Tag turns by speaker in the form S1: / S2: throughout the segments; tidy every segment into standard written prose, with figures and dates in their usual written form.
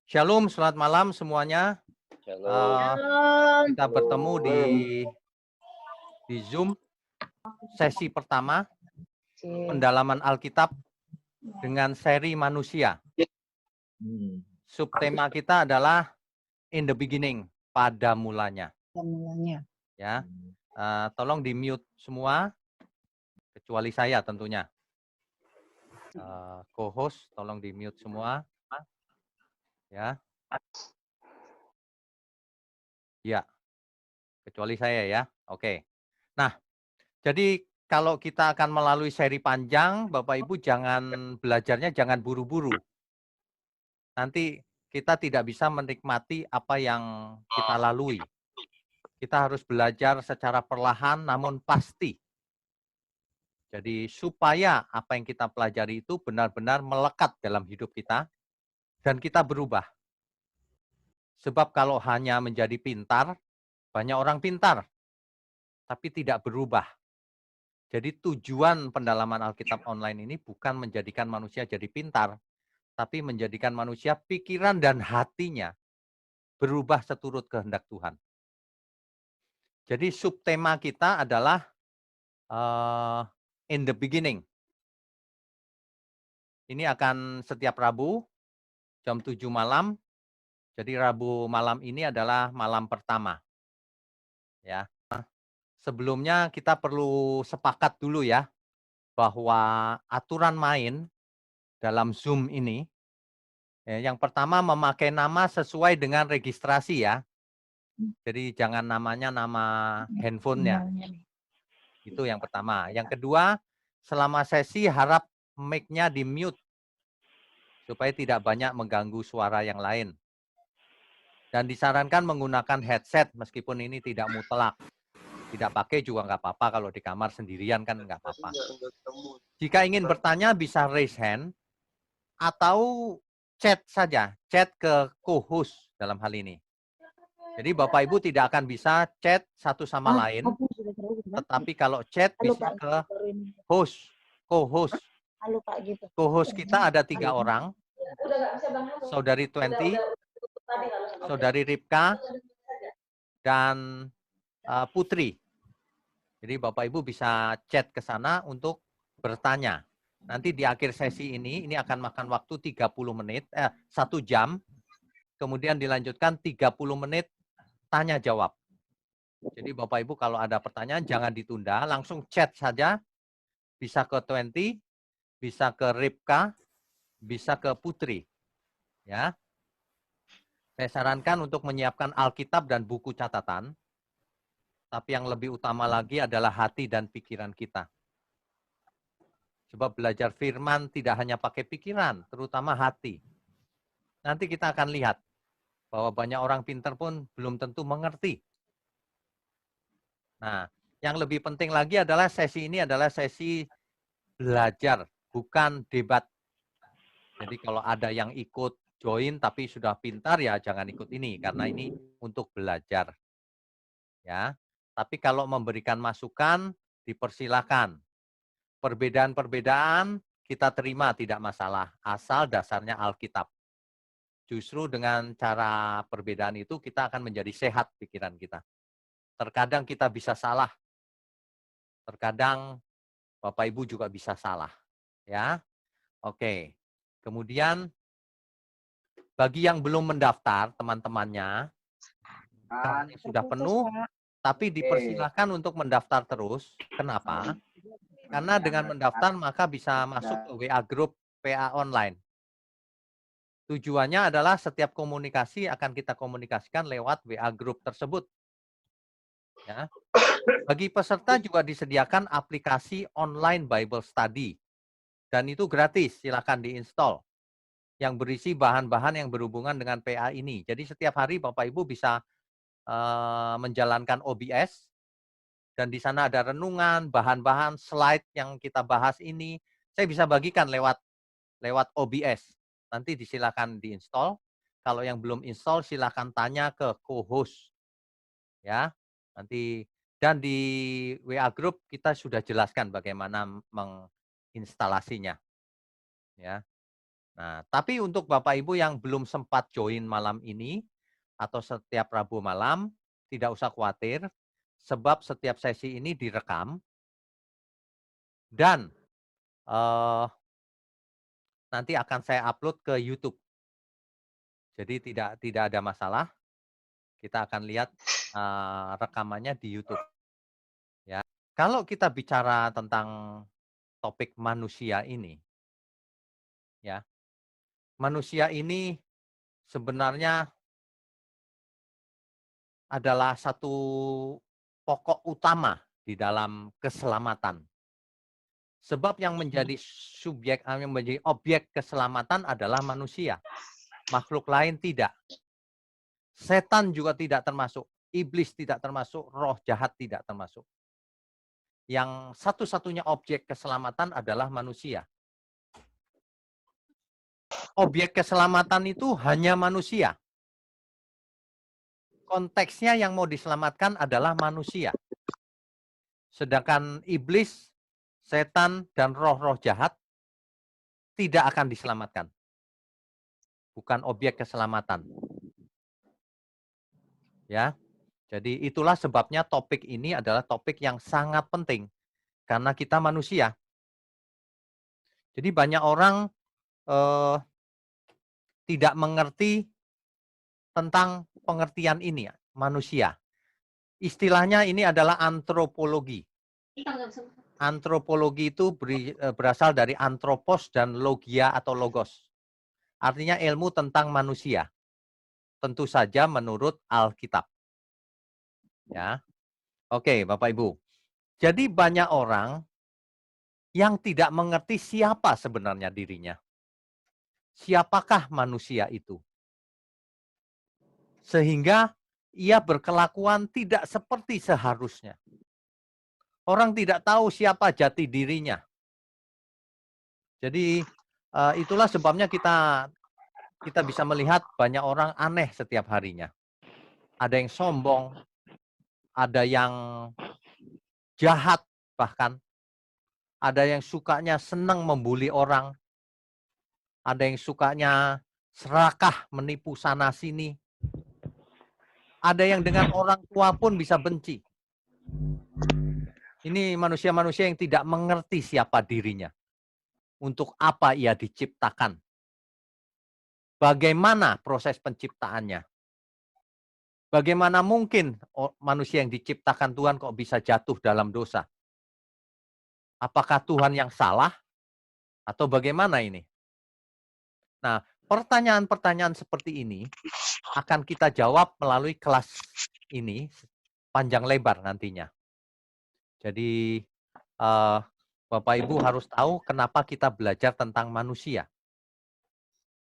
S1: Shalom, selamat malam semuanya.
S2: Shalom.
S1: Kita bertemu di Zoom sesi pertama pendalaman Alkitab dengan seri manusia. Subtema kita adalah in the beginning, pada mulanya. Ya, tolong di mute semua, kecuali saya tentunya. Co-host, tolong di mute semua. Ya. Ya, kecuali saya ya. Oke. Nah, jadi kalau kita akan melalui seri panjang, Bapak Ibu jangan belajarnya jangan buru-buru. Nanti kita tidak bisa menikmati apa yang kita lalui. Kita harus belajar secara perlahan namun pasti. Jadi supaya apa yang kita pelajari itu benar-benar melekat dalam hidup kita dan kita berubah. Sebab kalau hanya menjadi pintar, banyak orang pintar, tapi tidak berubah. Jadi tujuan pendalaman Alkitab online ini bukan menjadikan manusia jadi pintar, tapi menjadikan manusia pikiran dan hatinya berubah seturut kehendak Tuhan. Jadi subtema kita adalah in the beginning. Ini akan setiap Rabu jam 7 malam. Jadi Rabu malam ini adalah malam pertama. Ya. Sebelumnya kita perlu sepakat dulu ya bahwa aturan main dalam Zoom ini yang pertama memakai nama sesuai dengan registrasi ya. Jadi jangan namanya nama handphonenya. Itu yang pertama. Yang kedua, selama sesi harap mic-nya di mute supaya tidak banyak mengganggu suara yang lain. Dan disarankan menggunakan headset meskipun ini tidak mutlak. Tidak pakai juga nggak apa-apa, kalau di kamar sendirian kan nggak apa-apa. Jika ingin bertanya bisa raise hand atau chat saja, chat ke co-host dalam hal ini. Jadi Bapak Ibu tidak akan bisa chat satu sama lain, tetapi kalau chat bisa ke host, co-host. Co-host kita ada 3 orang, Saudari 20, Saudari Ripka, dan Putri. Jadi Bapak Ibu bisa chat ke sana untuk bertanya. Nanti di akhir sesi ini akan makan waktu 30 menit, 1 jam, kemudian dilanjutkan 30 menit tanya jawab. Jadi Bapak Ibu kalau ada pertanyaan jangan ditunda, langsung chat saja, bisa ke 20, bisa ke Ripka, bisa ke Putri. Ya. Saya sarankan untuk menyiapkan Alkitab dan buku catatan, tapi yang lebih utama lagi adalah hati dan pikiran kita. Sebab belajar firman tidak hanya pakai pikiran, terutama hati. Nanti kita akan lihat bahwa banyak orang pintar pun belum tentu mengerti. Nah, yang lebih penting lagi adalah sesi ini adalah sesi belajar, bukan debat. Jadi kalau ada yang ikut join tapi sudah pintar ya jangan ikut ini karena ini untuk belajar. Ya. Tapi kalau memberikan masukan dipersilakan. Perbedaan-perbedaan kita terima tidak masalah, asal dasarnya Alkitab. Justru dengan cara perbedaan itu kita akan menjadi sehat pikiran kita. Terkadang kita bisa salah. Terkadang Bapak Ibu juga bisa salah. Ya. Oke. Kemudian bagi yang belum mendaftar teman-temannya, kamarnya sudah penuh, tapi dipersilahkan untuk mendaftar terus. Kenapa? Karena dengan mendaftar maka bisa masuk ke WA Group PA online. Tujuannya adalah setiap komunikasi akan kita komunikasikan lewat WA Group tersebut. Ya. Bagi peserta juga disediakan aplikasi online Bible Study. Dan itu gratis, silakan diinstal. Yang berisi bahan-bahan yang berhubungan dengan PA ini. Jadi setiap hari Bapak Ibu bisa menjalankan OBS. Dan di sana ada renungan, bahan-bahan, slide yang kita bahas ini. Saya bisa bagikan lewat OBS. Nanti disilakan diinstal. Kalau yang belum install silakan tanya ke co-host. Ya. Nanti dan di WA Group kita sudah jelaskan bagaimana menginstalasinya. Ya. Nah, tapi untuk Bapak Ibu yang belum sempat join malam ini atau setiap Rabu malam, tidak usah khawatir sebab setiap sesi ini direkam dan eh, nanti akan saya upload ke YouTube. Jadi tidak ada masalah. Kita akan lihat rekamannya di YouTube. Ya, kalau kita bicara tentang topik manusia ini, ya, manusia ini sebenarnya adalah satu pokok utama di dalam keselamatan. Sebab yang menjadi subjek, yang menjadi objek keselamatan adalah manusia. Makhluk lain tidak. Setan juga tidak termasuk. Iblis tidak termasuk. Roh jahat tidak termasuk. Yang satu-satunya objek keselamatan adalah manusia. Objek keselamatan itu hanya manusia. Konteksnya yang mau diselamatkan adalah manusia. Sedangkan iblis, setan, dan roh-roh jahat tidak akan diselamatkan. Bukan objek keselamatan. Ya, jadi itulah sebabnya topik ini adalah topik yang sangat penting. Karena kita manusia. Jadi banyak orang tidak mengerti tentang pengertian ini, manusia. Istilahnya ini adalah antropologi. Antropologi itu berasal dari antropos dan logia atau logos. Artinya ilmu tentang manusia. Tentu saja menurut Alkitab. Ya. Oke, Bapak Ibu. Jadi banyak orang yang tidak mengerti siapa sebenarnya dirinya. Siapakah manusia itu? Sehingga ia berkelakuan tidak seperti seharusnya. Orang tidak tahu siapa jati dirinya. Jadi itulah sebabnya kita bisa melihat banyak orang aneh setiap harinya. Ada yang sombong, ada yang jahat bahkan, ada yang sukanya senang membuli orang, ada yang sukanya serakah menipu sana sini, ada yang dengan orang tua pun bisa benci. Ini manusia-manusia yang tidak mengerti siapa dirinya, untuk apa ia diciptakan, bagaimana proses penciptaannya. Bagaimana mungkin manusia yang diciptakan Tuhan kok bisa jatuh dalam dosa? Apakah Tuhan yang salah? Atau bagaimana ini? Nah, pertanyaan-pertanyaan seperti ini akan kita jawab melalui kelas ini panjang lebar nantinya. Jadi, Bapak Ibu harus tahu kenapa kita belajar tentang manusia.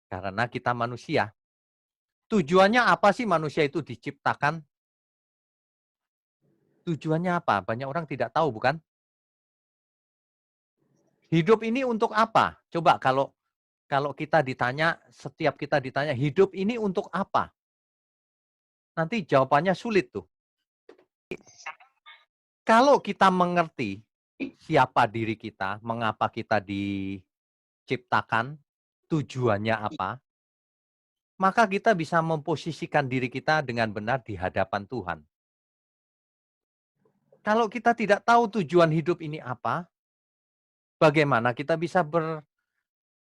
S1: Karena kita manusia. Tujuannya apa sih manusia itu diciptakan? Tujuannya apa? Banyak orang tidak tahu, bukan? Hidup ini untuk apa? Coba kalau kita ditanya, setiap kita ditanya, hidup ini untuk apa? Nanti jawabannya sulit tuh. Kalau kita mengerti siapa diri kita, mengapa kita diciptakan, tujuannya apa, maka kita bisa memposisikan diri kita dengan benar di hadapan Tuhan. Kalau kita tidak tahu tujuan hidup ini apa, bagaimana kita bisa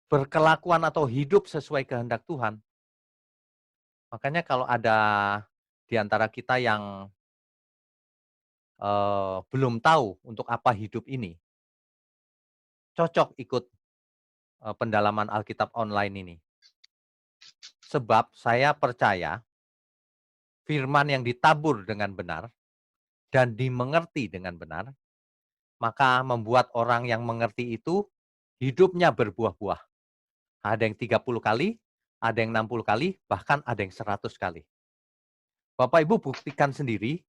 S1: berkelakuan atau hidup sesuai kehendak Tuhan? Makanya kalau ada di antara kita yang belum tahu untuk apa hidup ini, cocok ikut pendalaman Alkitab online ini. Sebab saya percaya firman yang ditabur dengan benar dan dimengerti dengan benar, maka membuat orang yang mengerti itu hidupnya berbuah-buah. Ada yang 30 kali, ada yang 60 kali, bahkan ada yang 100 kali. Bapak Ibu buktikan sendiri,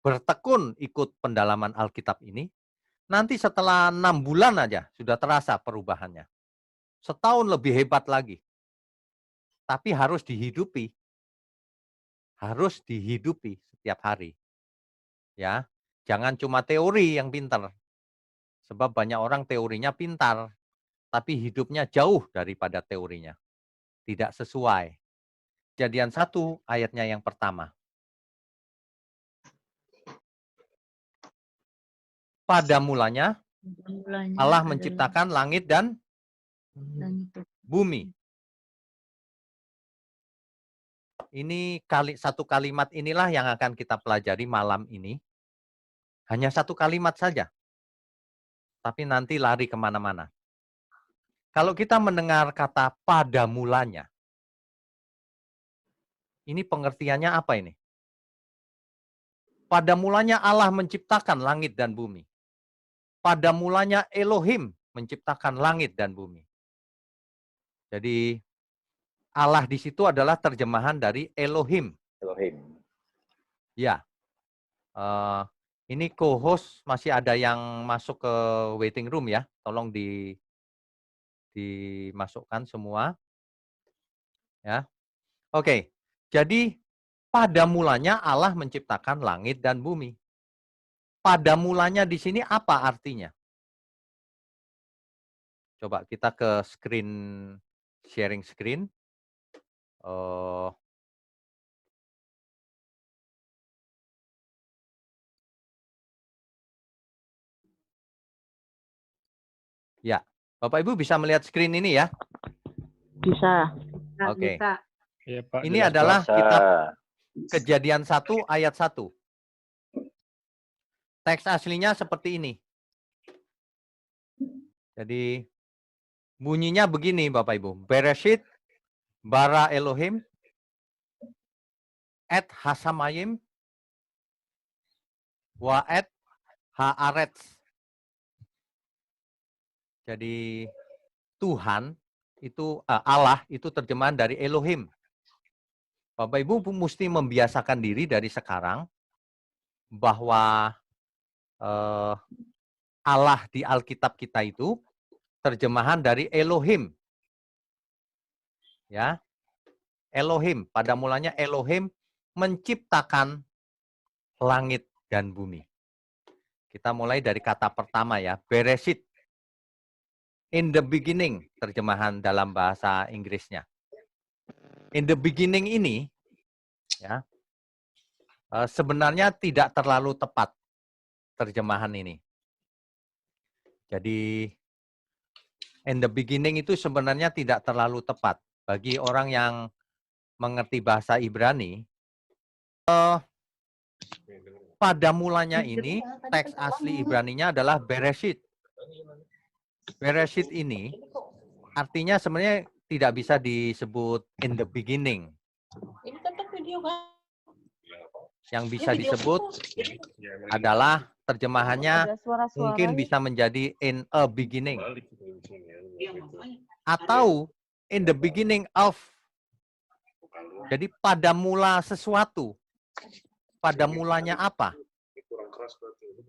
S1: bertekun ikut pendalaman Alkitab ini, nanti setelah 6 bulan aja sudah terasa perubahannya. Setahun lebih hebat lagi. Tapi harus dihidupi. Harus dihidupi setiap hari. Ya, jangan cuma teori yang pintar. Sebab banyak orang teorinya pintar, tapi hidupnya jauh daripada teorinya. Tidak sesuai. Kejadian 1 ayatnya yang pertama. Pada mulanya Allah menciptakan langit dan bumi. Ini satu kalimat inilah yang akan kita pelajari malam ini. Hanya satu kalimat saja. Tapi nanti lari kemana-mana. Kalau kita mendengar kata pada mulanya, ini pengertiannya apa ini? Pada mulanya Allah menciptakan langit dan bumi. Pada mulanya Elohim menciptakan langit dan bumi. Jadi Allah di situ adalah terjemahan dari Elohim.
S2: Elohim.
S1: Ya. Ini co-host masih ada yang masuk ke waiting room ya. Tolong dimasukkan semua. Ya. Oke. Jadi pada mulanya Allah menciptakan langit dan bumi. Pada mulanya di sini apa artinya? Coba kita ke sharing screen. Ya, Bapak Ibu bisa melihat screen ini ya?
S3: Bisa.
S1: Oke.
S4: Ya, Pak,
S1: Ini
S4: jelas,
S1: adalah
S2: Pak.
S1: kitab Kejadian 1 ayat 1. Teks aslinya seperti ini. Jadi bunyinya begini Bapak Ibu. Bereshit bara Elohim et hasamayim wa et haaretz. Jadi Tuhan itu Allah itu terjemahan dari Elohim. Bapak Ibu mesti membiasakan diri dari sekarang bahwa Allah di Alkitab kita itu terjemahan dari Elohim. Ya. Elohim, pada mulanya Elohim menciptakan langit dan bumi. Kita mulai dari kata pertama ya, Bereshit. In the beginning, terjemahan dalam bahasa Inggrisnya. In the beginning ini, ya, sebenarnya tidak terlalu tepat terjemahan ini. Jadi, in the beginning itu sebenarnya tidak terlalu tepat. Bagi orang yang mengerti bahasa Ibrani, pada mulanya ini, teks asli Ibraninya adalah Bereshit. Bereshit ini artinya sebenarnya tidak bisa disebut in the beginning.
S3: Ini kan video kan?
S1: Yang bisa disebut adalah terjemahannya mungkin bisa menjadi in a beginning. Atau in the beginning of. Jadi pada mula sesuatu. Pada mulanya apa?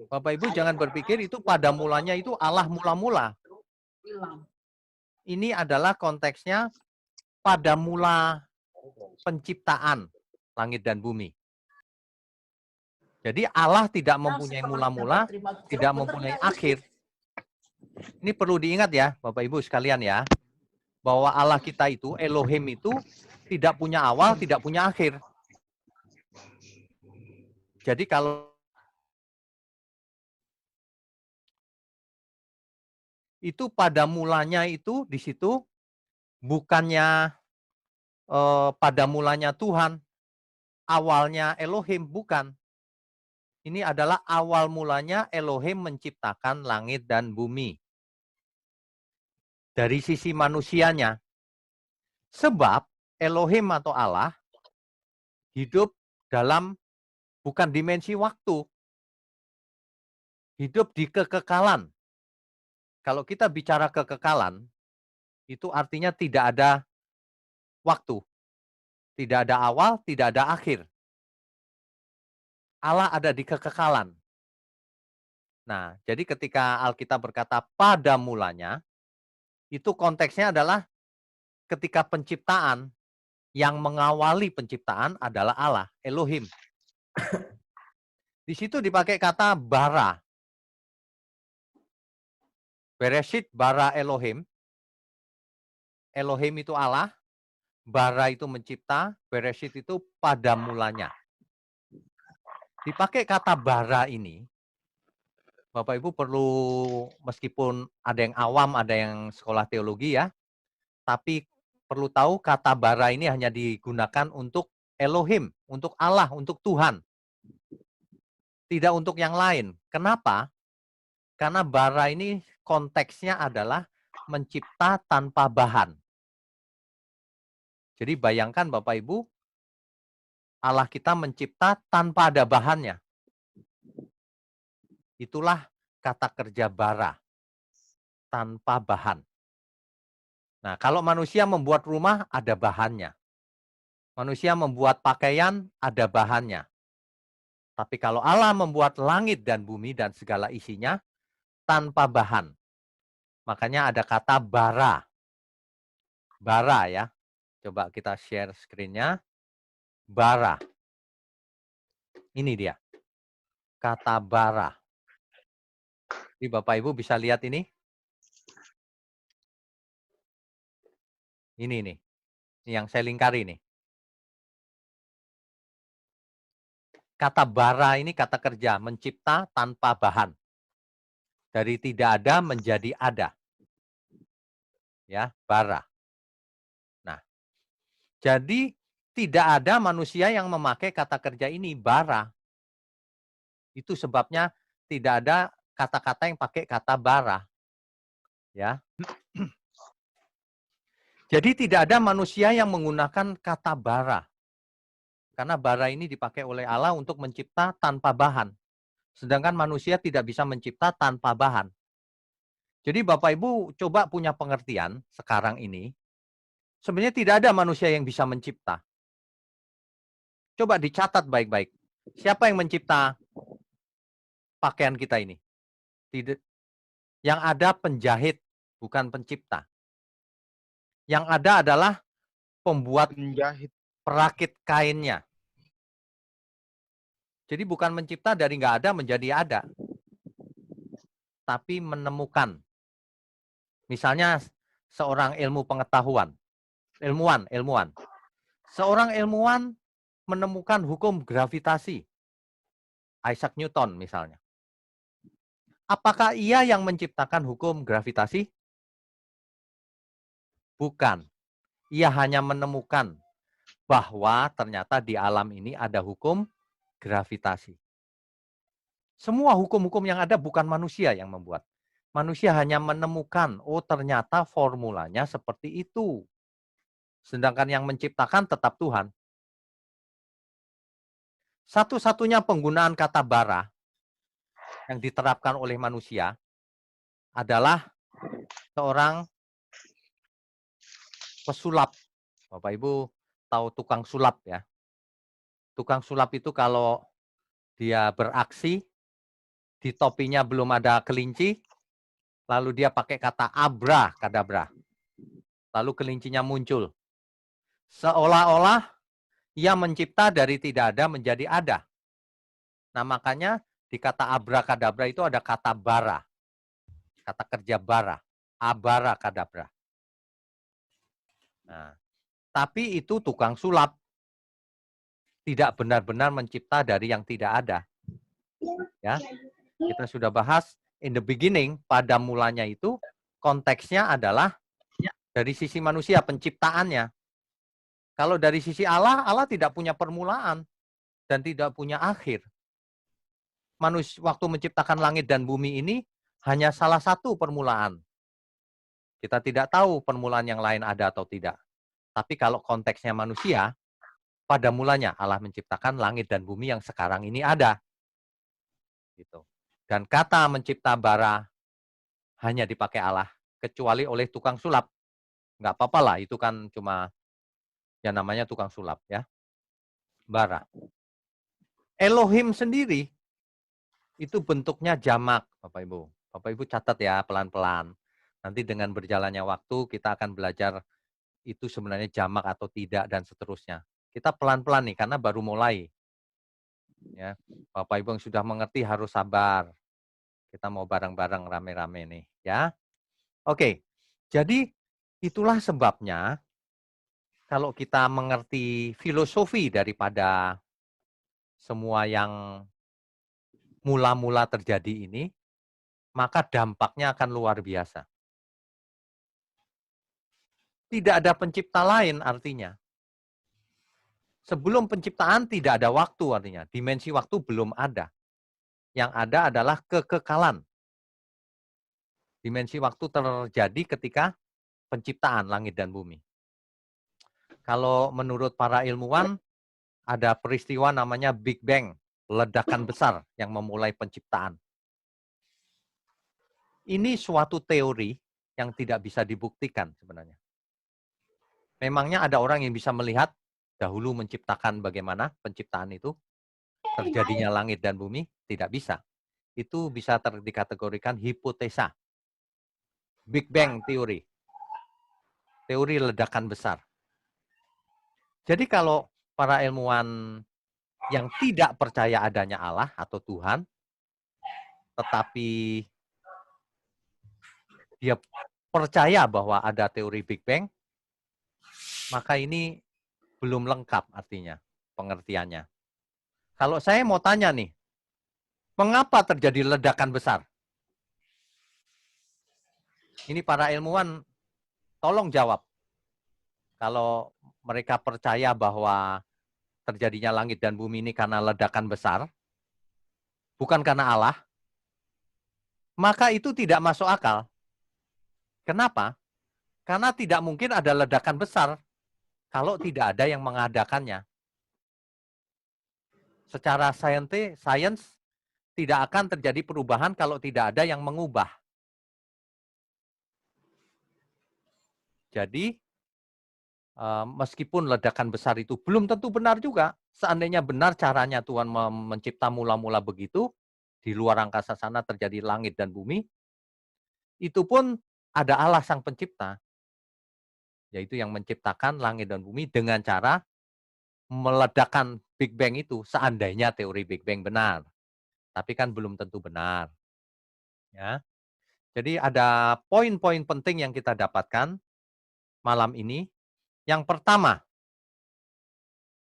S1: Bapak Ibu jangan berpikir itu pada mulanya itu Allah mula-mula. Ini adalah konteksnya pada mula penciptaan langit dan bumi. Jadi Allah tidak mempunyai mula-mula, tidak mempunyai akhir. Ini perlu diingat ya, Bapak Ibu sekalian ya, bahwa Allah kita itu, Elohim itu, tidak punya awal, tidak punya akhir. Jadi kalau itu pada mulanya itu di situ bukannya pada mulanya Tuhan, awalnya Elohim, bukan. Ini adalah awal mulanya Elohim menciptakan langit dan bumi. Dari sisi manusianya. Sebab Elohim atau Allah hidup dalam bukan dimensi waktu. Hidup di kekekalan. Kalau kita bicara kekekalan, itu artinya tidak ada waktu. Tidak ada awal, tidak ada akhir. Allah ada di kekekalan. Nah, jadi ketika Alkitab berkata pada mulanya, itu konteksnya adalah ketika penciptaan, yang mengawali penciptaan adalah Allah, Elohim. Di situ dipakai kata bara. Bereshit bara Elohim. Elohim itu Allah, bara itu mencipta, Bereshit itu pada mulanya. Dipakai kata bara ini, Bapak Ibu perlu, meskipun ada yang awam, ada yang sekolah teologi ya, tapi perlu tahu kata bara ini hanya digunakan untuk Elohim, untuk Allah, untuk Tuhan. Tidak untuk yang lain. Kenapa? Karena bara ini konteksnya adalah mencipta tanpa bahan. Jadi bayangkan Bapak Ibu, Allah kita mencipta tanpa ada bahannya. Itulah kata kerja bara, tanpa bahan. Nah, kalau manusia membuat rumah, ada bahannya. Manusia membuat pakaian, ada bahannya. Tapi kalau Allah membuat langit dan bumi dan segala isinya, tanpa bahan. Makanya ada kata bara. Bara ya. Coba kita share screen-nya. Bara. Ini dia. Kata bara. Jadi Bapak Ibu bisa lihat ini. Ini nih. Ini yang saya lingkari nih. Kata bara ini kata kerja, mencipta tanpa bahan. Dari tidak ada menjadi ada. Ya, bara. Nah, jadi tidak ada manusia yang memakai kata kerja ini, bara. Itu sebabnya tidak ada kata-kata yang pakai kata bara. Ya. Jadi tidak ada manusia yang menggunakan kata bara. Karena bara ini dipakai oleh Allah untuk mencipta tanpa bahan. Sedangkan manusia tidak bisa mencipta tanpa bahan. Jadi Bapak Ibu coba punya pengertian sekarang ini. Sebenarnya tidak ada manusia yang bisa mencipta. Coba dicatat baik-baik. Siapa yang mencipta pakaian kita ini? Tidak. Yang ada penjahit, bukan pencipta. Yang ada adalah pembuat
S2: Penjahit.
S1: perakit kainnya. Jadi bukan mencipta dari nggak ada menjadi ada. Tapi menemukan. Misalnya seorang ilmuwan. Seorang ilmuwan menemukan hukum gravitasi. Isaac Newton misalnya. Apakah ia yang menciptakan hukum gravitasi? Bukan. Ia hanya menemukan bahwa ternyata di alam ini ada hukum gravitasi. Semua hukum-hukum yang ada bukan manusia yang membuat. Manusia hanya menemukan, oh ternyata formulanya seperti itu. Sedangkan yang menciptakan tetap Tuhan. Satu-satunya penggunaan kata bara yang diterapkan oleh manusia adalah seorang pesulap. Bapak Ibu tahu tukang sulap ya. Tukang sulap itu kalau dia beraksi, di topinya belum ada kelinci, lalu dia pakai kata abra kadabra. Lalu kelincinya muncul. Seolah-olah ia mencipta dari tidak ada menjadi ada. Nah makanya di kata abra kadabra itu ada kata bara. Kata kerja bara. Abara kadabra. Nah, tapi itu tukang sulap. Tidak benar-benar mencipta dari yang tidak ada. Ya, kita sudah bahas in the beginning, pada mulanya itu konteksnya adalah dari sisi manusia, penciptaannya. Kalau dari sisi Allah, Allah tidak punya permulaan dan tidak punya akhir. Manusia waktu menciptakan langit dan bumi ini hanya salah satu permulaan. Kita tidak tahu permulaan yang lain ada atau tidak. Tapi kalau konteksnya manusia, pada mulanya Allah menciptakan langit dan bumi yang sekarang ini ada. Gitu. Dan kata mencipta bara hanya dipakai Allah, kecuali oleh tukang sulap. Nggak apa-apa lah, itu kan cuma yang namanya tukang sulap ya. Bara. Elohim sendiri itu bentuknya jamak, Bapak Ibu. Bapak Ibu catat ya pelan-pelan. Nanti dengan berjalannya waktu kita akan belajar itu sebenarnya jamak atau tidak dan seterusnya. Kita pelan-pelan nih karena baru mulai. Ya, Bapak Ibu yang sudah mengerti harus sabar. Kita mau bareng-bareng rame-rame nih, ya. Oke. Jadi Itulah sebabnya kalau kita mengerti filosofi daripada semua yang mula-mula terjadi ini, maka dampaknya akan luar biasa. Tidak ada pencipta lain artinya. Sebelum penciptaan tidak ada waktu artinya. Dimensi waktu belum ada. Yang ada adalah kekekalan. Dimensi waktu terjadi ketika penciptaan langit dan bumi. Kalau menurut para ilmuwan, ada peristiwa namanya Big Bang, ledakan besar yang memulai penciptaan. Ini suatu teori yang tidak bisa dibuktikan sebenarnya. Memangnya ada orang yang bisa melihat dahulu menciptakan bagaimana penciptaan itu, terjadinya langit dan bumi? Tidak bisa. Itu bisa dikategorikan hipotesa. Big Bang teori. Teori ledakan besar. Jadi kalau para ilmuwan yang tidak percaya adanya Allah atau Tuhan, tetapi dia percaya bahwa ada teori Big Bang, maka ini belum lengkap artinya pengertiannya. Kalau saya mau tanya nih, mengapa terjadi ledakan besar? Ini para ilmuwan tolong jawab. Kalau mereka percaya bahwa terjadinya langit dan bumi ini karena ledakan besar, bukan karena Allah, maka itu tidak masuk akal. Kenapa? Karena tidak mungkin ada ledakan besar kalau tidak ada yang mengadakannya. Secara sains tidak akan terjadi perubahan kalau tidak ada yang mengubah. Jadi meskipun ledakan besar itu belum tentu benar juga. Seandainya benar caranya Tuhan mencipta mula-mula begitu, di luar angkasa sana terjadi langit dan bumi, itu pun ada Allah sang pencipta, yaitu yang menciptakan langit dan bumi dengan cara meledakkan Big Bang itu, seandainya teori Big Bang benar. Tapi kan belum tentu benar. Ya. Jadi ada poin-poin penting yang kita dapatkan malam ini. Yang pertama,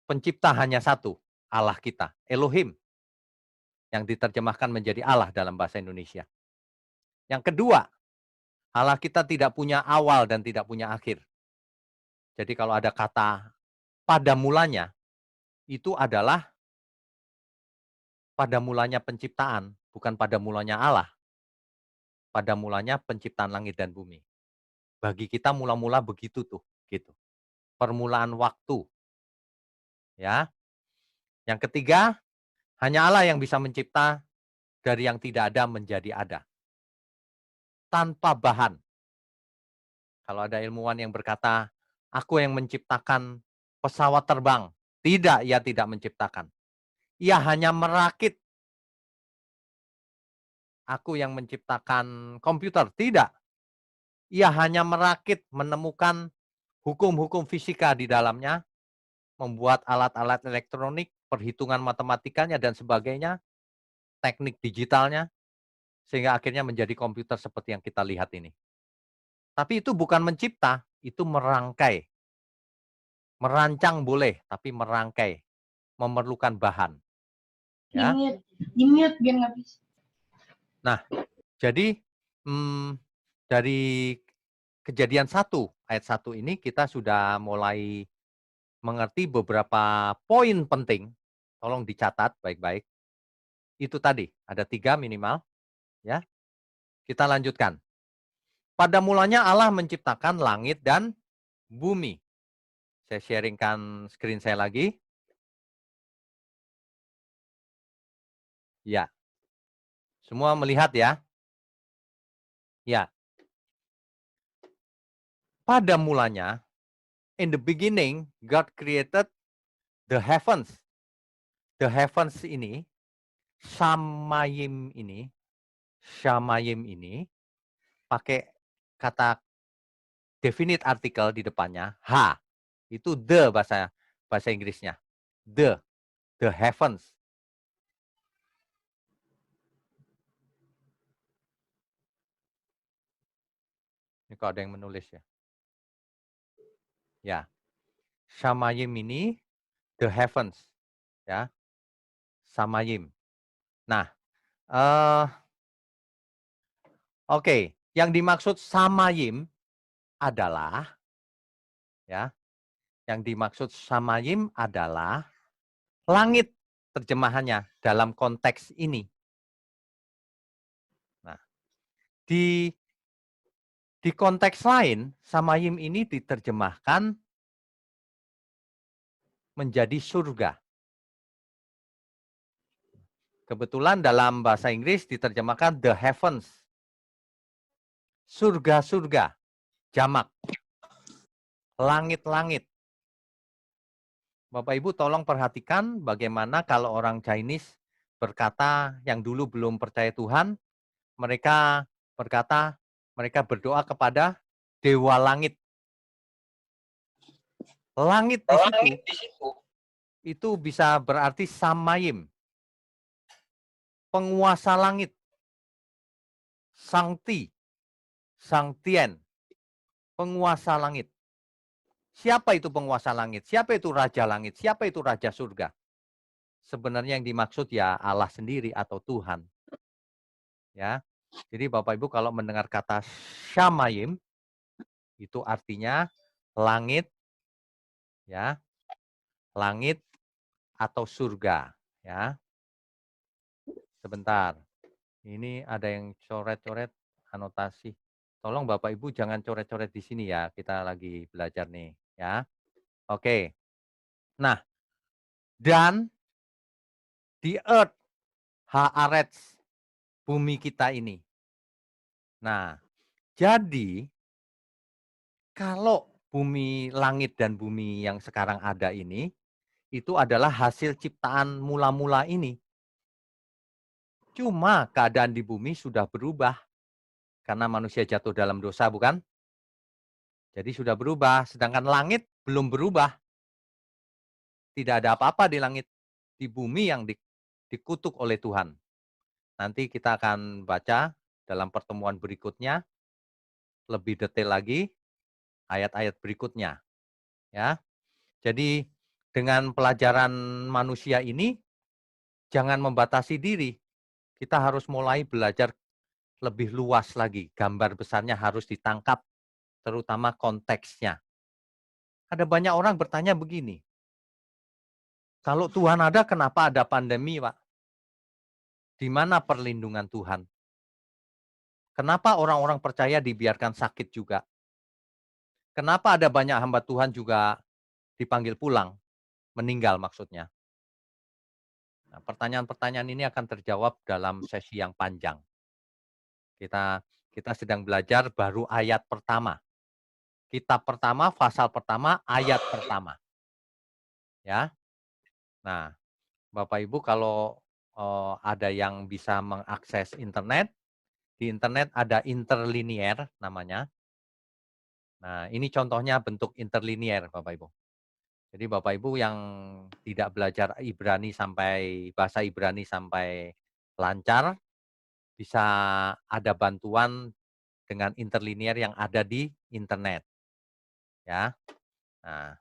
S1: pencipta hanya satu, Allah kita, Elohim, yang diterjemahkan menjadi Allah dalam bahasa Indonesia. Yang kedua, Allah kita tidak punya awal dan tidak punya akhir. Jadi kalau ada kata pada mulanya, itu adalah pada mulanya penciptaan, bukan pada mulanya Allah. Pada mulanya penciptaan langit dan bumi. Bagi kita mula-mula begitu tuh, gitu. Permulaan waktu. Ya. Yang ketiga, hanya Allah yang bisa mencipta dari yang tidak ada menjadi ada. Tanpa bahan. Kalau ada ilmuwan yang berkata, aku yang menciptakan pesawat terbang. Tidak, ia tidak menciptakan. Ia hanya merakit. Aku yang menciptakan komputer. Tidak. Ia hanya merakit, menemukan hukum-hukum fisika di dalamnya, membuat alat-alat elektronik, perhitungan matematikanya, dan sebagainya, teknik digitalnya, sehingga akhirnya menjadi komputer seperti yang kita lihat ini. Tapi itu bukan mencipta, itu merangkai. Merancang boleh, tapi merangkai. Memerlukan bahan. Ya.
S3: Di-mute biar nggak bisa.
S1: Nah, jadi dari Kejadian 1 ayat 1 ini kita sudah mulai mengerti beberapa poin penting. Tolong dicatat baik-baik. Itu tadi, ada 3 minimal. Ya. Kita lanjutkan. Pada mulanya Allah menciptakan langit dan bumi. Saya sharingkan screen saya lagi. Ya. Semua melihat ya? Ya. Pada mulanya, in the beginning, God created the heavens. The heavens ini, Shamayim ini, pakai kata definite artikel di depannya, H. Itu the bahasa Inggrisnya. The heavens. Ini kalau ada yang menulis ya. Ya, Shamayim ini the heavens, ya, Shamayim. Nah, oke, yang dimaksud Shamayim adalah, ya, yang dimaksud Shamayim adalah langit terjemahannya dalam konteks ini. Nah, di konteks lain, Shamayim ini diterjemahkan menjadi surga. Kebetulan dalam bahasa Inggris diterjemahkan the heavens. Surga-surga, jamak. Langit-langit. Bapak Ibu tolong perhatikan bagaimana kalau orang Chinese berkata yang dulu belum percaya Tuhan, mereka berkata, mereka berdoa kepada Dewa Langit. Langit di situ, itu bisa berarti Samayim. Penguasa langit. Sangti, Sangtian, penguasa langit. Siapa itu penguasa langit? Siapa itu raja langit? Siapa itu raja surga? Sebenarnya yang dimaksud ya Allah sendiri atau Tuhan. Ya. Jadi Bapak Ibu kalau mendengar kata Shamayim itu artinya langit, ya. Langit atau surga, ya. Sebentar. Ini ada yang coret-coret anotasi. Tolong Bapak Ibu jangan coret-coret di sini ya. Kita lagi belajar nih, ya. Oke. Nah, dan di earth, Haaretz, bumi kita ini. Nah, jadi kalau bumi langit dan bumi yang sekarang ada ini, itu adalah hasil ciptaan mula-mula ini. Cuma keadaan di bumi sudah berubah. Karena manusia jatuh dalam dosa, bukan? Jadi sudah berubah, sedangkan langit belum berubah. Tidak ada apa-apa di langit, di bumi yang dikutuk oleh Tuhan. Nanti kita akan baca dalam pertemuan berikutnya, lebih detail lagi, ayat-ayat berikutnya. Ya, jadi dengan pelajaran manusia ini, jangan membatasi diri. Kita harus mulai belajar lebih luas lagi. Gambar besarnya harus ditangkap, terutama konteksnya. Ada banyak orang bertanya begini, kalau Tuhan ada, kenapa ada pandemi, Pak? Di mana perlindungan Tuhan? Kenapa orang-orang percaya dibiarkan sakit juga? Kenapa ada banyak hamba Tuhan juga dipanggil pulang, meninggal maksudnya? Nah, pertanyaan-pertanyaan ini akan terjawab dalam sesi yang panjang. Kita sedang belajar baru ayat pertama. Kitab pertama, pasal pertama, ayat pertama. Ya. Nah, Bapak Ibu kalau ada yang bisa mengakses internet, di internet ada interlinear namanya. Nah, ini contohnya bentuk interlinear Bapak Ibu. Jadi Bapak Ibu yang tidak belajar Ibrani sampai bahasa Ibrani sampai lancar, bisa ada bantuan dengan interlinear yang ada di internet. Ya. Nah,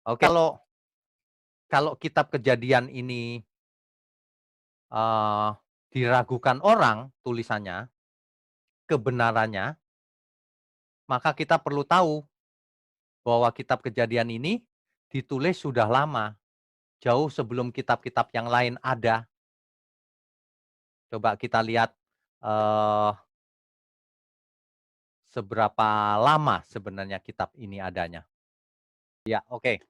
S1: oke. Kalau kitab Kejadian ini diragukan orang tulisannya, kebenarannya, maka kita perlu tahu bahwa kitab Kejadian ini ditulis sudah lama, jauh sebelum kitab-kitab yang lain ada. Coba kita lihat seberapa lama sebenarnya kitab ini adanya. Ya, oke.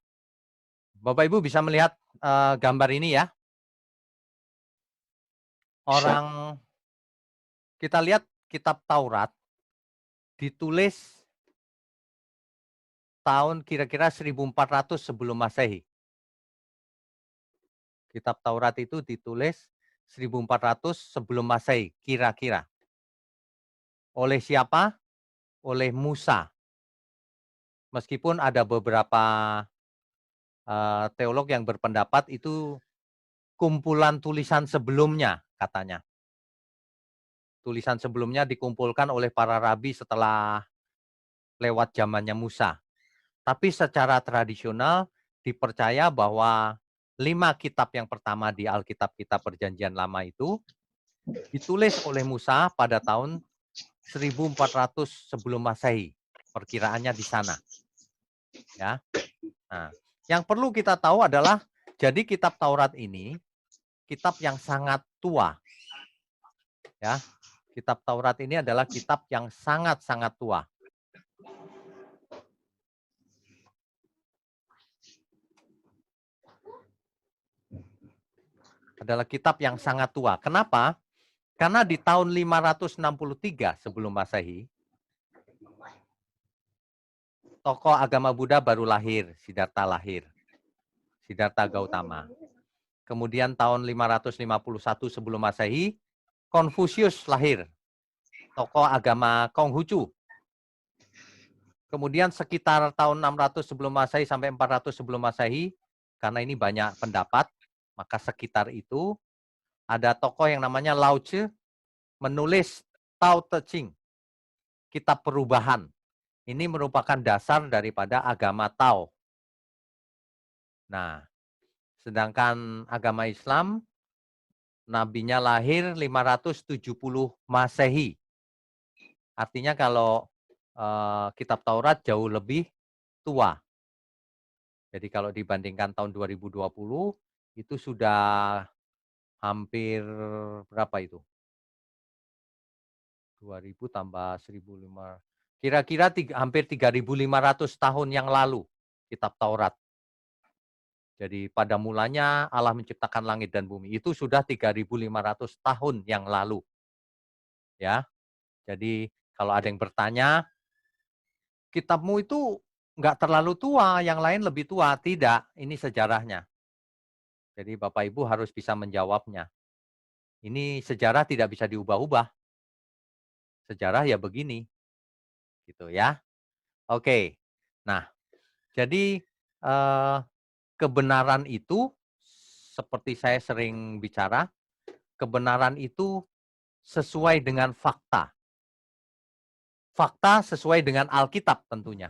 S1: Bapak Ibu bisa melihat gambar ini ya. Orang kita lihat kitab Taurat ditulis tahun kira-kira 1400 sebelum Masehi. Kitab Taurat itu ditulis 1400 sebelum Masehi, kira-kira. Oleh siapa? Oleh Musa. Meskipun ada beberapa teolog yang berpendapat itu kumpulan tulisan sebelumnya, katanya. Tulisan sebelumnya dikumpulkan oleh para rabi setelah lewat zamannya Musa. Tapi secara tradisional dipercaya bahwa 5 kitab yang pertama di Alkitab kita Perjanjian Lama itu ditulis oleh Musa pada tahun 1400 sebelum Masehi. Perkiraannya di sana. Ya. Nah, yang perlu kita tahu adalah jadi kitab Taurat ini kitab yang sangat tua. Ya. Kitab Taurat ini adalah kitab yang sangat-sangat tua. Adalah kitab yang sangat tua. Kenapa? Karena di tahun 563 sebelum Masehi, tokoh agama Buddha baru lahir, Siddhartha lahir. Siddhartha Gautama. Kemudian tahun 551 sebelum Masehi, Konfusius lahir. Tokoh agama Konghucu. Kemudian sekitar tahun 600 sebelum Masehi sampai 400 sebelum Masehi, karena ini banyak pendapat, maka sekitar itu ada tokoh yang namanya Lao Tzu menulis Tao Te Ching, kitab perubahan. Ini merupakan dasar daripada agama Tao. Nah, sedangkan agama Islam, nabinya lahir 570 Masehi. Artinya kalau kitab Taurat jauh lebih tua. Jadi kalau dibandingkan tahun 2020, itu sudah hampir berapa itu? 2000 tambah 1500. Kira-kira hampir 3.500 tahun yang lalu kitab Taurat. Jadi pada mulanya Allah menciptakan langit dan bumi. Itu sudah 3.500 tahun yang lalu. Ya. Jadi kalau ada yang bertanya, kitabmu itu nggak terlalu tua, yang lain lebih tua. Tidak, ini sejarahnya. Jadi Bapak Ibu harus bisa menjawabnya. Ini sejarah tidak bisa diubah-ubah. Sejarah ya begini. Gitu ya. Oke. Nah, jadi kebenaran itu seperti saya sering bicara, kebenaran itu sesuai dengan fakta. Fakta sesuai dengan Alkitab tentunya.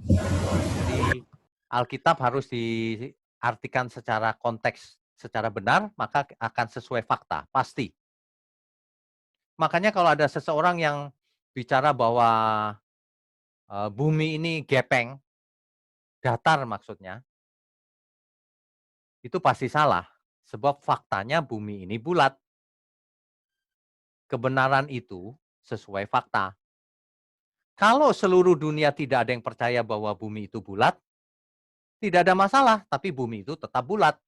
S1: Jadi Alkitab harus diartikan secara konteks, secara benar, maka akan sesuai fakta, pasti. Makanya kalau ada seseorang yang bicara bahwa bumi ini gepeng, datar maksudnya, itu pasti salah. Sebab faktanya bumi ini bulat. Kebenaran itu sesuai fakta. Kalau seluruh dunia tidak ada yang percaya bahwa bumi itu bulat, tidak ada masalah, tapi bumi itu tetap bulat.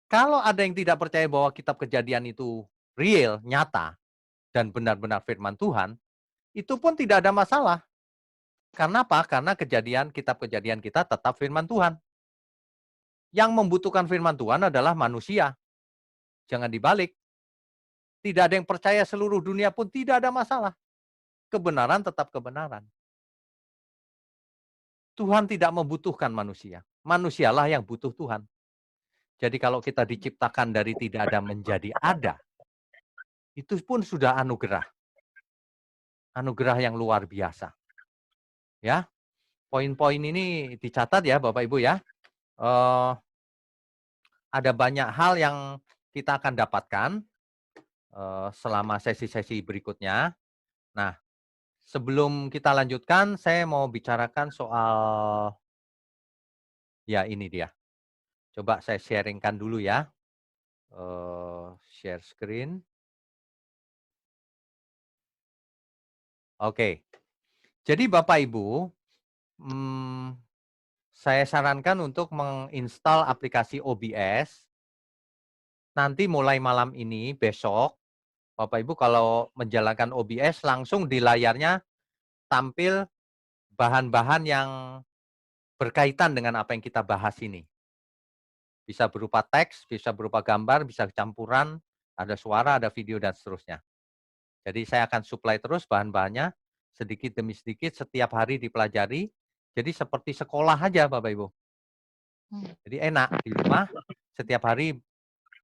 S1: Kalau ada yang tidak percaya bahwa kitab Kejadian itu real, nyata, dan benar-benar firman Tuhan, itu pun tidak ada masalah. Karena apa? Karena kitab Kejadian kita tetap firman Tuhan. Yang membutuhkan firman Tuhan adalah manusia. Jangan dibalik. Tidak ada yang percaya seluruh dunia pun tidak ada masalah. Kebenaran tetap kebenaran. Tuhan tidak membutuhkan manusia. Manusialah yang butuh Tuhan. Jadi kalau kita diciptakan dari tidak ada menjadi ada, itu pun sudah anugerah. Anugerah yang luar biasa. Ya, poin-poin ini dicatat ya Bapak Ibu ya. Ada banyak hal yang kita akan dapatkan selama sesi-sesi berikutnya. Nah, sebelum kita lanjutkan, saya mau bicarakan soal, ya ini dia. Coba saya sharingkan dulu ya. Share screen. Oke. Jadi Bapak Ibu, saya sarankan untuk menginstal aplikasi OBS. Nanti mulai malam ini, besok, Bapak Ibu kalau menjalankan OBS, langsung di layarnya tampil bahan-bahan yang berkaitan dengan apa yang kita bahas ini. Bisa berupa teks, bisa berupa gambar, bisa campuran, ada suara, ada video, dan seterusnya. Jadi saya akan supply terus bahan-bahannya, sedikit demi sedikit, setiap hari dipelajari. Jadi seperti sekolah aja Bapak Ibu. Jadi enak, di rumah, setiap hari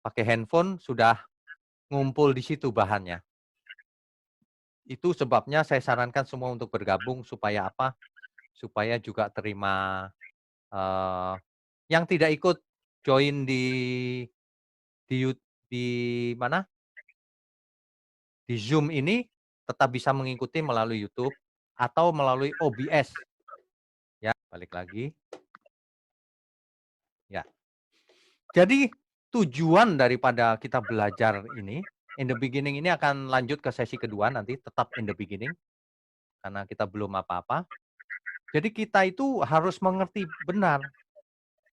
S1: pakai handphone, sudah ngumpul di situ bahannya. Itu sebabnya saya sarankan semua untuk bergabung, supaya apa? supaya juga terima, yang tidak ikut join di Yout di mana, di Zoom ini tetap bisa mengikuti melalui YouTube atau melalui OBS ya, balik lagi, ya. Jadi tujuan daripada kita belajar ini, in the beginning ini akan lanjut ke sesi kedua nanti tetap in the beginning, karena kita belum apa-apa. Jadi kita itu harus mengerti benar,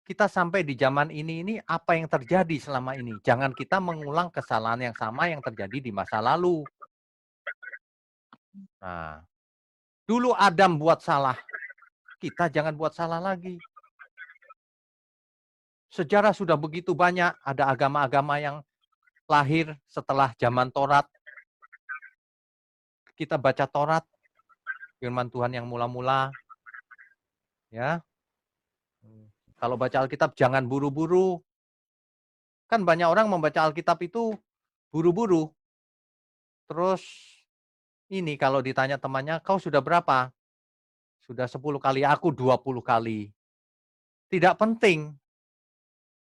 S1: kita sampai di zaman ini apa yang terjadi selama ini. Jangan kita mengulang kesalahan yang sama yang terjadi di masa lalu. Nah, dulu Adam buat salah, kita jangan buat salah lagi. Sejarah sudah begitu banyak, ada agama-agama yang lahir setelah zaman Taurat. Kita baca Taurat, firman Tuhan yang mula-mula, ya. Kalau baca Alkitab jangan buru-buru. Kan banyak orang membaca Alkitab itu buru-buru. Terus ini kalau ditanya temannya, "Kau sudah berapa?" "Sudah 10 kali." "Aku 20 kali." Tidak penting.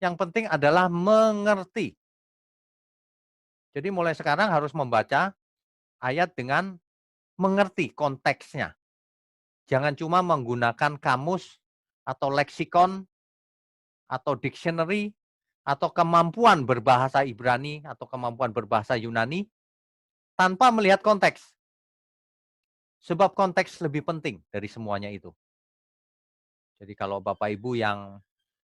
S1: Yang penting adalah mengerti. Jadi mulai sekarang harus membaca ayat dengan mengerti konteksnya. Jangan cuma menggunakan kamus atau leksikon atau dictionary atau kemampuan berbahasa Ibrani atau kemampuan berbahasa Yunani tanpa melihat konteks. Sebab konteks lebih penting dari semuanya itu. Jadi kalau Bapak Ibu yang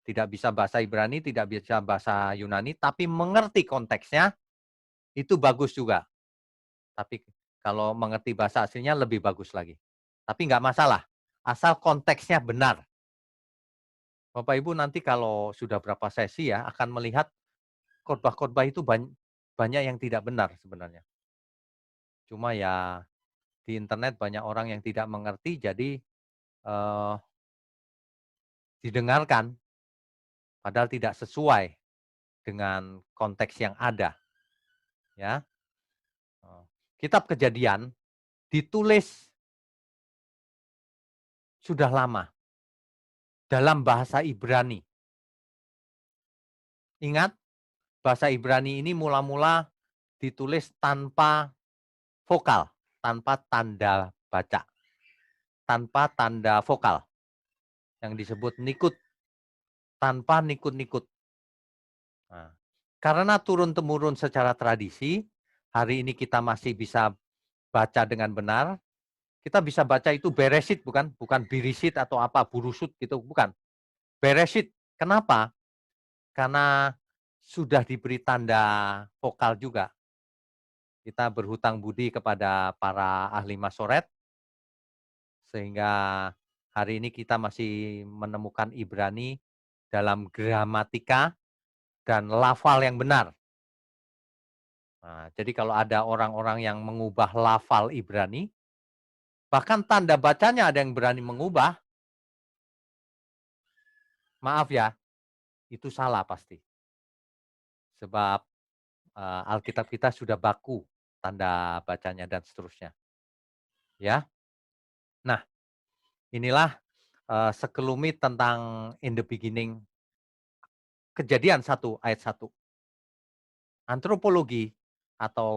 S1: tidak bisa bahasa Ibrani, tidak bisa bahasa Yunani, tapi mengerti konteksnya, itu bagus juga. Tapi kalau mengerti bahasa aslinya lebih bagus lagi. Tapi nggak masalah, asal konteksnya benar. Bapak Ibu nanti kalau sudah berapa sesi ya, akan melihat khotbah-khotbah itu banyak yang tidak benar sebenarnya. Cuma ya di internet banyak orang yang tidak mengerti, jadi eh, didengarkan, padahal tidak sesuai dengan konteks yang ada. Ya, Kitab Kejadian ditulis sudah lama dalam bahasa Ibrani. Ingat, bahasa Ibrani ini mula-mula ditulis tanpa vokal, tanpa tanda baca, tanpa tanda vokal yang disebut nikut, tanpa nikut-nikut. Nah, karena turun-temurun secara tradisi, hari ini kita masih bisa baca dengan benar. Kita bisa baca itu beresit, bukan birisit atau apa, burusut gitu, bukan. Beresit. Kenapa? Karena sudah diberi tanda vokal juga. Kita berhutang budi kepada para ahli masoret, sehingga hari ini kita masih menemukan Ibrani dalam gramatika dan lafal yang benar. Nah, jadi kalau ada orang-orang yang mengubah lafal Ibrani, bahkan tanda bacanya ada yang berani mengubah, maaf ya, itu salah pasti. Sebab Alkitab kita sudah baku tanda bacanya dan seterusnya. Ya. Nah, inilah sekelumit tentang in the beginning Kejadian 1 ayat 1. Antropologi atau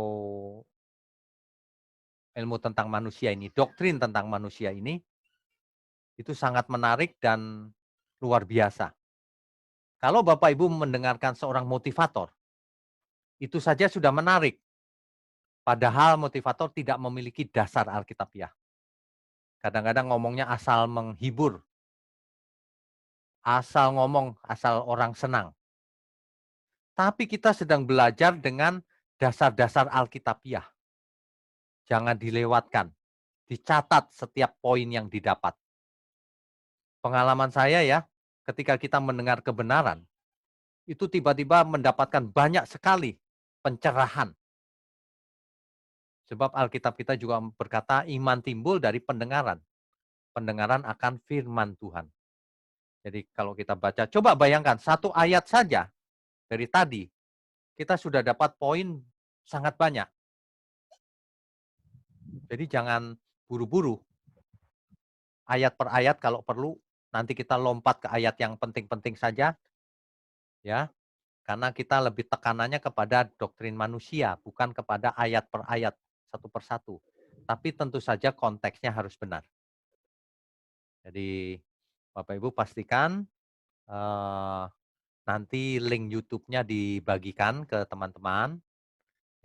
S1: ilmu tentang manusia ini, doktrin tentang manusia ini, itu sangat menarik dan luar biasa. Kalau Bapak Ibu mendengarkan seorang motivator, itu saja sudah menarik. Padahal motivator tidak memiliki dasar Alkitabiah. Kadang-kadang ngomongnya asal menghibur, asal ngomong, asal orang senang. Tapi kita sedang belajar dengan dasar-dasar Alkitabiah. Jangan dilewatkan, dicatat setiap poin yang didapat. Pengalaman saya ya, ketika kita mendengar kebenaran, itu tiba-tiba mendapatkan banyak sekali pencerahan. Sebab Alkitab kita juga berkata iman timbul dari pendengaran. Pendengaran akan firman Tuhan. Jadi kalau kita baca, coba bayangkan satu ayat saja dari tadi, kita sudah dapat poin sangat banyak. Jadi jangan buru-buru. ayat per ayat kalau perlu. Nanti kita lompat ke ayat yang penting-penting saja, ya. Karena kita lebih tekanannya kepada doktrin manusia, bukan kepada ayat per ayat, satu persatu. Tapi tentu saja konteksnya harus benar. Jadi Bapak Ibu pastikan nanti link YouTube-nya dibagikan ke teman-teman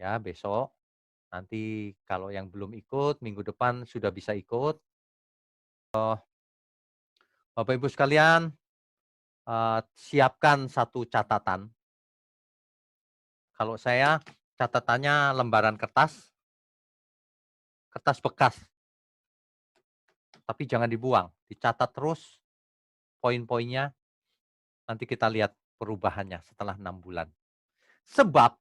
S1: ya besok. Nanti kalau yang belum ikut, minggu depan sudah bisa ikut. Bapak Ibu sekalian, siapkan satu catatan. Kalau saya catatannya lembaran kertas bekas, tapi jangan dibuang, dicatat terus poin-poinnya, nanti kita lihat perubahannya setelah 6 bulan. Sebab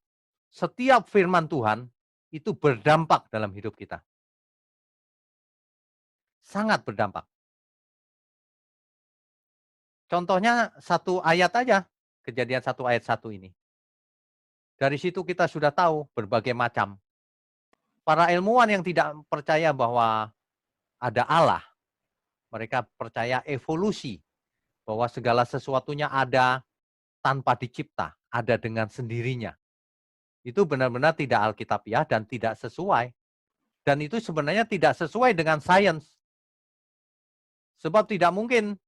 S1: setiap firman Tuhan itu berdampak dalam hidup kita. Sangat berdampak. Contohnya satu ayat aja, Kejadian 1 ayat 1 ini. Dari situ kita sudah tahu berbagai macam. Para ilmuwan yang tidak percaya bahwa ada Allah, mereka percaya evolusi, bahwa segala sesuatunya ada tanpa dicipta, ada dengan sendirinya. Itu benar-benar tidak alkitabiah dan tidak sesuai. Dan itu sebenarnya tidak sesuai dengan sains. Sebab tidak mungkin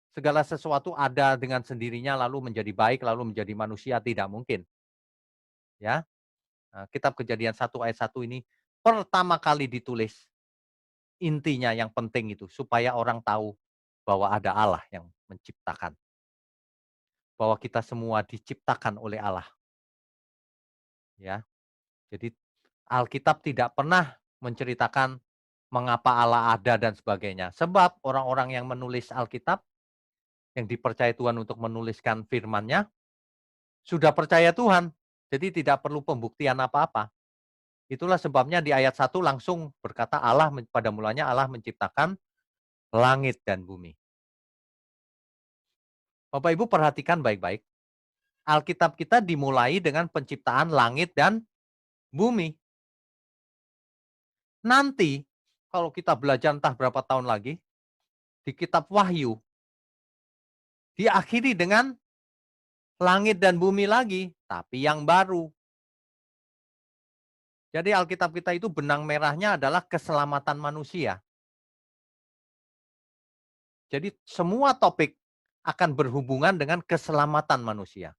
S1: segala sesuatu ada dengan sendirinya lalu menjadi baik, lalu menjadi manusia, tidak mungkin. Ya, kitab Kejadian 1 ayat 1 ini pertama kali ditulis. Intinya yang penting itu supaya orang tahu bahwa ada Allah yang menciptakan. Bahwa kita semua diciptakan oleh Allah. Ya. Jadi Alkitab tidak pernah menceritakan mengapa Allah ada dan sebagainya. Sebab orang-orang yang menulis Alkitab yang dipercaya Tuhan untuk menuliskan firman-Nya sudah percaya Tuhan. Jadi tidak perlu pembuktian apa-apa. Itulah sebabnya di ayat 1 langsung berkata pada mulanya Allah menciptakan langit dan bumi. Bapak Ibu perhatikan baik-baik. Alkitab kita dimulai dengan penciptaan langit dan bumi. Nanti kalau kita belajar entah berapa tahun lagi, di kitab Wahyu, diakhiri dengan langit dan bumi lagi, tapi yang baru. Jadi Alkitab kita itu benang merahnya adalah keselamatan manusia. Jadi semua topik akan berhubungan dengan keselamatan manusia.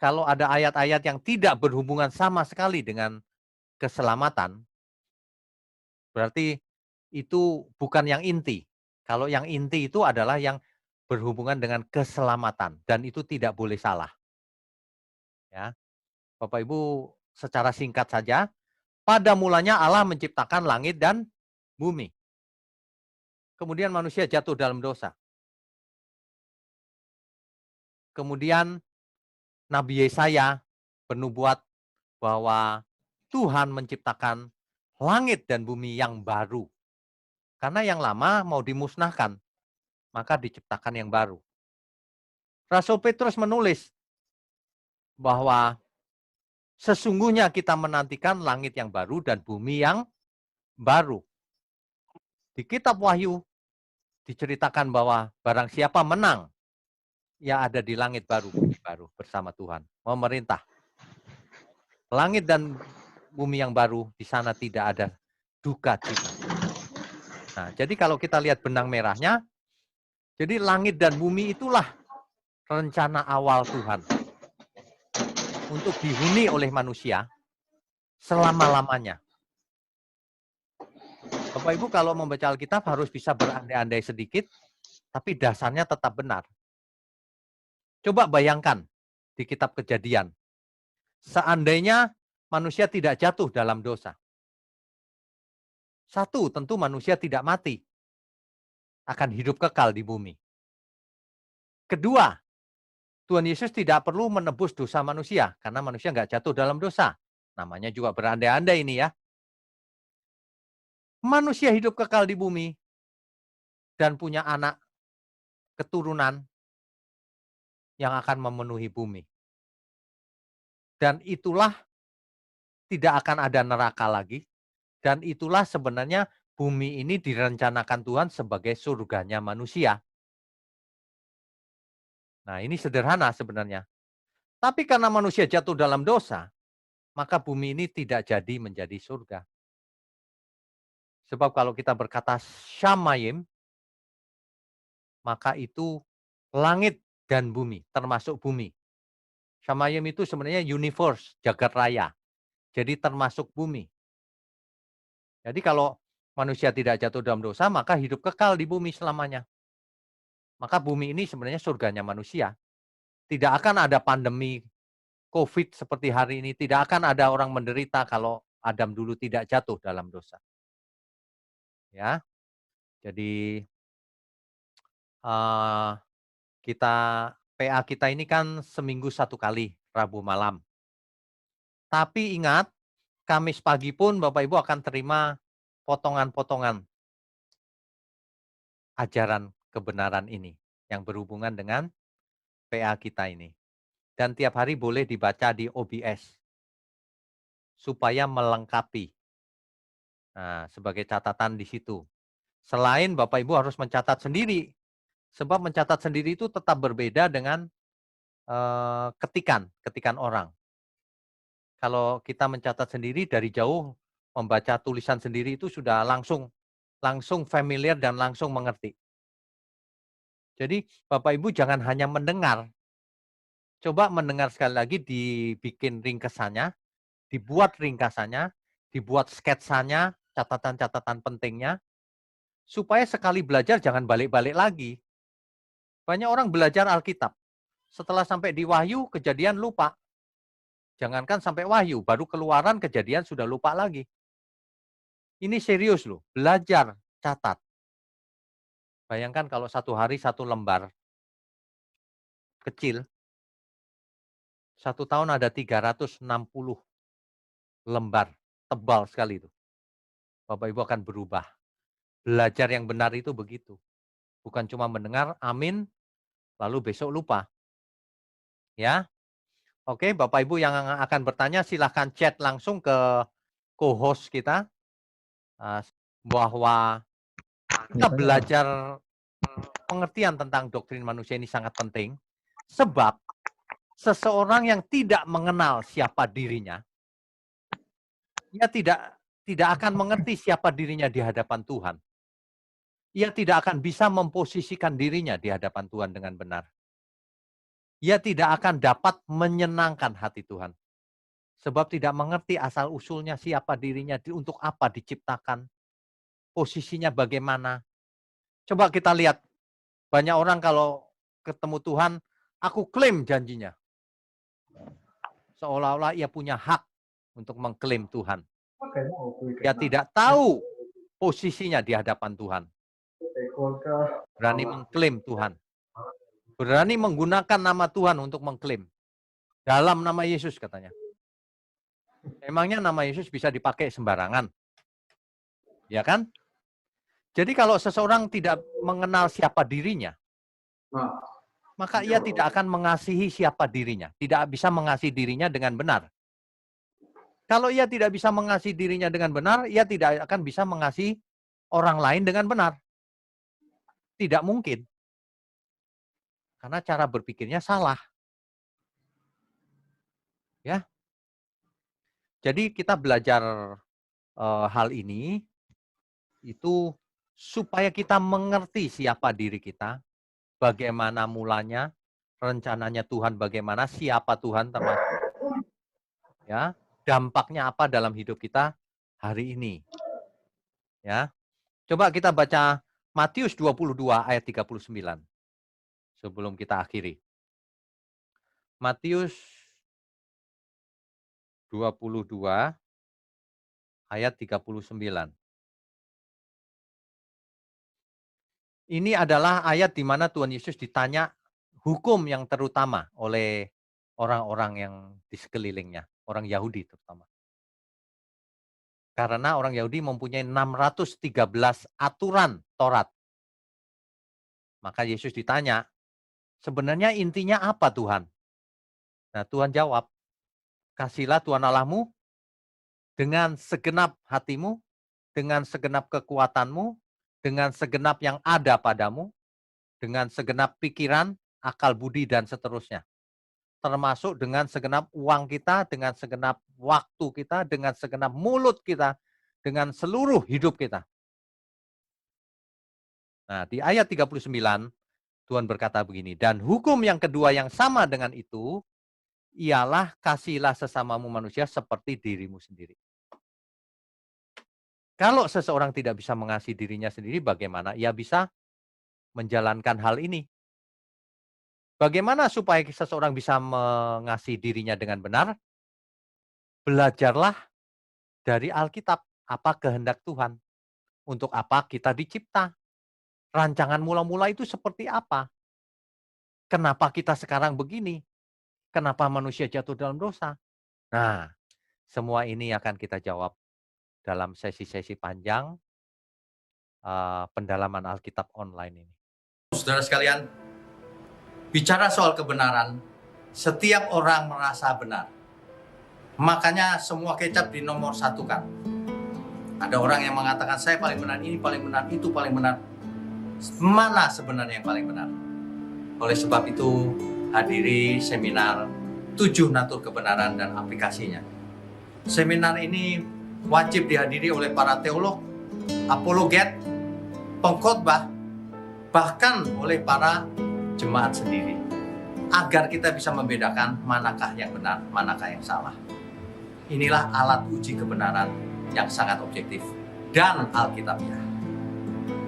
S1: Kalau ada ayat-ayat yang tidak berhubungan sama sekali dengan keselamatan, berarti itu bukan yang inti. Kalau yang inti itu adalah yang berhubungan dengan keselamatan dan itu tidak boleh salah. Ya. Bapak Ibu secara singkat saja, pada mulanya Allah menciptakan langit dan bumi. Kemudian manusia jatuh dalam dosa. Kemudian Nabi Yesaya bernubuat bahwa Tuhan menciptakan langit dan bumi yang baru. Karena yang lama mau dimusnahkan, maka diciptakan yang baru. Rasul Petrus menulis bahwa sesungguhnya kita menantikan langit yang baru dan bumi yang baru. Di kitab Wahyu diceritakan bahwa barang siapa menang, ia ada di langit baru, bumi baru bersama Tuhan, memerintah. Langit dan bumi yang baru, di sana tidak ada duka cita. Nah, jadi kalau kita lihat benang merahnya, jadi langit dan bumi itulah rencana awal Tuhan untuk dihuni oleh manusia selama-lamanya. Bapak Ibu kalau membaca Alkitab harus bisa berandai-andai sedikit, tapi dasarnya tetap benar. Coba bayangkan di kitab Kejadian, seandainya manusia tidak jatuh dalam dosa. Satu, tentu manusia tidak mati, akan hidup kekal di bumi. Kedua, Tuhan Yesus tidak perlu menebus dosa manusia, karena manusia nggak jatuh dalam dosa. Namanya juga berandai-andai ini ya. Manusia hidup kekal di bumi dan punya anak keturunan yang akan memenuhi bumi. Dan itulah tidak akan ada neraka lagi. Dan itulah sebenarnya bumi ini direncanakan Tuhan sebagai surganya manusia. Nah, ini sederhana sebenarnya. Tapi karena manusia jatuh dalam dosa, maka bumi ini tidak jadi menjadi surga. Sebab kalau kita berkata Shamayim, maka itu langit dan bumi, termasuk bumi. Shamayim itu sebenarnya universe, jagat raya. Jadi termasuk bumi. Jadi kalau manusia tidak jatuh dalam dosa, maka hidup kekal di bumi selamanya. Maka bumi ini sebenarnya surganya manusia. Tidak akan ada pandemi COVID seperti hari ini. Tidak akan ada orang menderita kalau Adam dulu tidak jatuh dalam dosa. Ya, jadi kita PA kita ini kan seminggu 1 kali, Rabu malam. Tapi ingat, Kamis pagi pun Bapak Ibu akan terima potongan-potongan ajaran kebenaran ini yang berhubungan dengan PA kita ini. Dan tiap hari boleh dibaca di OBS supaya melengkapi. Nah, sebagai catatan di situ. Selain Bapak Ibu harus mencatat sendiri, sebab mencatat sendiri itu tetap berbeda dengan ketikan orang. Kalau kita mencatat sendiri dari jauh, membaca tulisan sendiri itu sudah langsung familiar dan langsung mengerti. Jadi Bapak Ibu jangan hanya mendengar, coba mendengar sekali lagi, dibikin ringkesannya, dibuat ringkasannya, dibuat sketsanya, catatan-catatan pentingnya, supaya sekali belajar jangan balik-balik lagi. Banyak orang belajar Alkitab, setelah sampai di Wahyu, Kejadian lupa. Jangankan sampai Wahyu, baru Keluaran, Kejadian sudah lupa lagi. Ini serius loh, belajar, catat. Bayangkan kalau satu hari satu lembar kecil, 1 tahun ada 360 lembar, tebal sekali itu. Bapak Ibu akan berubah. Belajar yang benar itu begitu. Bukan cuma mendengar, amin, lalu besok lupa. Ya, oke, Bapak Ibu yang akan bertanya silahkan chat langsung ke co-host kita, bahwa kita belajar pengertian tentang doktrin manusia ini sangat penting, sebab seseorang yang tidak mengenal siapa dirinya, ia tidak akan mengerti siapa dirinya di hadapan Tuhan. Ia tidak akan bisa memposisikan dirinya di hadapan Tuhan dengan benar. Ia tidak akan dapat menyenangkan hati Tuhan. Sebab tidak mengerti asal-usulnya siapa dirinya, untuk apa diciptakan, posisinya bagaimana. Coba kita lihat, banyak orang kalau ketemu Tuhan, aku klaim janjinya. Seolah-olah ia punya hak untuk mengklaim Tuhan. Dia tidak tahu posisinya di hadapan Tuhan. Berani mengklaim Tuhan. Berani menggunakan nama Tuhan untuk mengklaim. Dalam nama Yesus katanya. Emangnya nama Yesus bisa dipakai sembarangan? Ya kan? Jadi kalau seseorang tidak mengenal siapa dirinya, maka ia tidak akan mengasihi siapa dirinya. Tidak bisa mengasihi dirinya dengan benar. Kalau ia tidak bisa mengasihi dirinya dengan benar, ia tidak akan bisa mengasihi orang lain dengan benar. Tidak mungkin. Karena cara berpikirnya salah. Ya. Jadi kita belajar hal ini itu supaya kita mengerti siapa diri kita, bagaimana mulanya, rencananya Tuhan bagaimana, siapa Tuhan termasuk, ya, dampaknya apa dalam hidup kita hari ini. Ya. Coba kita baca Matius 22 ayat 39 sebelum kita akhiri. Matius 22 ayat 39. Ini adalah ayat di mana Tuhan Yesus ditanya hukum yang terutama oleh orang-orang yang di sekelilingnya, orang Yahudi terutama. Karena orang Yahudi mempunyai 613 aturan Taurat. Maka Yesus ditanya, sebenarnya intinya apa Tuhan? Nah, Tuhan jawab, kasihlah Tuhan Allahmu dengan segenap hatimu, dengan segenap kekuatanmu, dengan segenap yang ada padamu, dengan segenap pikiran, akal budi, dan seterusnya. Termasuk dengan segenap uang kita, dengan segenap waktu kita, dengan segenap mulut kita, dengan seluruh hidup kita. Nah, di ayat 39, Tuhan berkata begini, dan hukum yang kedua yang sama dengan itu, ialah kasihilah sesamamu manusia seperti dirimu sendiri. Kalau seseorang tidak bisa mengasihi dirinya sendiri, bagaimana ia bisa menjalankan hal ini? Bagaimana supaya seseorang bisa mengasihi dirinya dengan benar? Belajarlah dari Alkitab, apa kehendak Tuhan. Untuk apa kita dicipta? Rancangan mula-mula itu seperti apa? Kenapa kita sekarang begini? Kenapa manusia jatuh dalam dosa? Nah, semua ini akan kita jawab dalam sesi-sesi panjang pendalaman Alkitab online ini. Saudara sekalian, bicara soal kebenaran, setiap orang merasa benar. Makanya semua kecap dinomor satukan. Ada orang yang mengatakan saya paling benar, ini paling benar, itu paling benar. Mana sebenarnya yang paling benar? Oleh sebab itu, hadiri seminar 7 natur kebenaran dan aplikasinya. Seminar ini wajib dihadiri oleh para teolog, apologet, pengkhotbah, bahkan oleh para jemaat sendiri. Agar kita bisa membedakan manakah yang benar, manakah yang salah. Inilah alat uji kebenaran yang sangat objektif dan alkitabiah.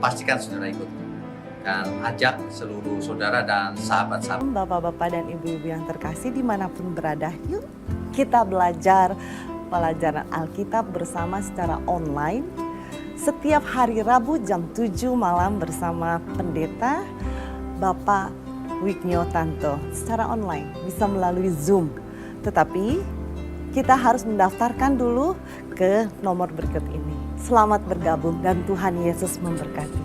S1: Pastikan saudara ikut dan ajak seluruh saudara dan sahabat-sahabat.
S2: Bapak-bapak dan ibu-ibu yang terkasih dimanapun berada, yuk kita belajar pelajaran Alkitab bersama secara online. Setiap hari Rabu jam 7 malam bersama pendeta Bapak Wignio Tanto secara online, bisa melalui Zoom. Tetapi kita harus mendaftarkan dulu ke nomor berikut ini. Selamat bergabung dan Tuhan Yesus memberkati.